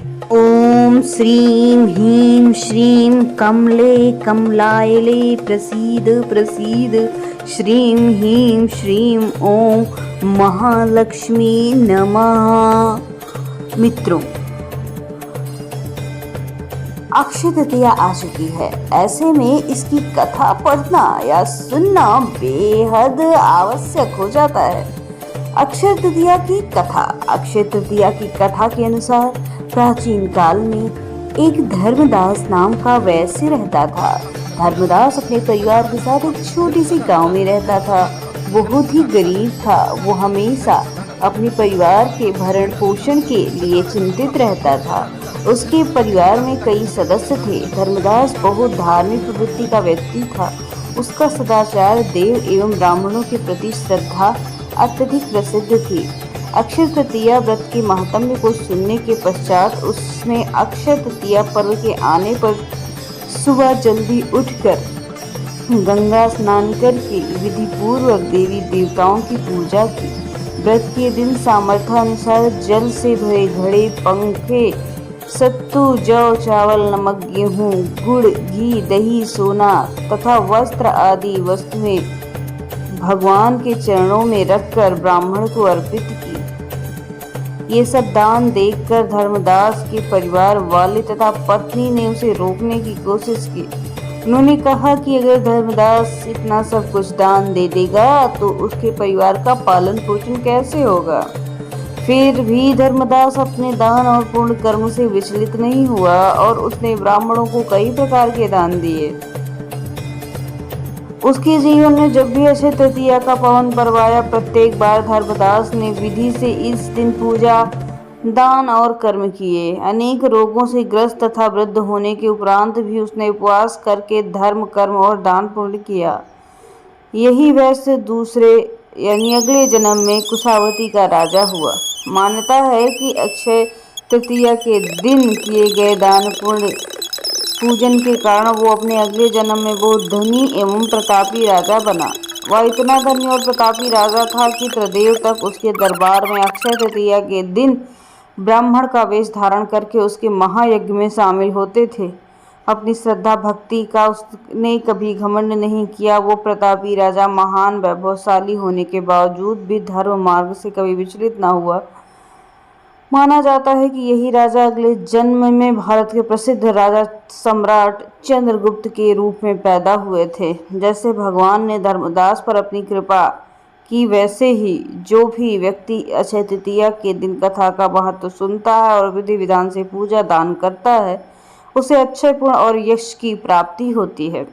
ॐ श्रीं ह्रीं श्रीं कमले कमलायले प्रसीद प्रसीद श्रीं ह्रीं श्रीं ॐ महालक्ष्मी नमः। मित्रों, अक्षय तृतीया आ चुकी है। ऐसे में इसकी कथा पढ़ना या सुनना बेहद आवश्यक हो जाता है। अक्षय तृतीया की कथा। अक्षय तृतीया की कथा के अनुसार प्राचीन काल में एक धर्मदास नाम का वैश्य रहता था। धर्मदास अपने परिवार के साथ एक छोटी सी गांव में रहता था। बहुत ही गरीब था। वो हमेशा अपने परिवार के भरण पोषण के लिए चिंतित रहता था। उसके परिवार में कई सदस्य थे। धर्मदास बहुत धार्मिक प्रवृत्ति का व्यक्ति था। उसका सदाचार, देव एवं ब्राह्मणों के प्रति श्रद्धा अत्यधिक प्रसिद्ध थी। अक्षय तृतीया व्रत के महात्म्य को सुनने के पश्चात उसने अक्षय तृतीया पर्व के आने पर सुबह जल्दी उठकर गंगा स्नान करके विधि पूर्वक देवी देवताओं की पूजा की। व्रत के दिन सामर्थ्यानुसार जल से भरे घड़े, पंखे, सत्तू, जौ, चावल, नमक, गेहूं, गुड़, घी, दही, सोना तथा वस्त्र आदि वस्तुएं भगवान के चरणों में रखकर ब्राह्मण को अर्पित की। ये सब दान देखकर धर्मदास के परिवार वाले तथा पत्नी ने उसे रोकने की कोशिश की। उन्होंने कहा कि अगर धर्मदास इतना सब कुछ दान दे देगा तो उसके परिवार का पालन पोषण कैसे होगा। फिर भी धर्मदास अपने दान और पूर्ण कर्म से विचलित नहीं हुआ और उसने ब्राह्मणों को कई प्रकार के दान दिए। उसके जीवन में जब भी अक्षय तृतीया का पावन पर्व आया, प्रत्येक बार धर्मदास ने विधि से इस दिन पूजा, दान और कर्म किए। अनेक रोगों से ग्रस्त तथा वृद्ध होने के उपरांत भी उसने उपवास करके धर्म, कर्म और दान पुण्य किया। यही वैश्य दूसरे यानी अगले जन्म में कुशावती का राजा हुआ। मान्यता है कि अक्षय तृतीया के दिन किए गए दान पुण्य पूजन के कारण वो अपने अगले जन्म में बहुत धनी एवं प्रतापी राजा बना। वह इतना धनी और प्रतापी राजा था कि त्रिदेव तक उसके दरबार में अक्षय तृतीया के दिन ब्राह्मण का वेश धारण करके उसके महायज्ञ में शामिल होते थे। अपनी श्रद्धा भक्ति का उसने कभी घमंड नहीं किया। वो प्रतापी राजा महान वैभवशाली होने के बावजूद भी धर्म मार्ग से कभी विचलित न हुआ। माना जाता है कि यही राजा अगले जन्म में भारत के प्रसिद्ध राजा सम्राट चंद्रगुप्त के रूप में पैदा हुए थे। जैसे भगवान ने धर्मदास पर अपनी कृपा की, वैसे ही जो भी व्यक्ति अक्षय तृतीया के दिन कथा का महत्व सुनता है और विधि विधान से पूजा दान करता है, उसे अक्षय पुण्य और यश की प्राप्ति होती है।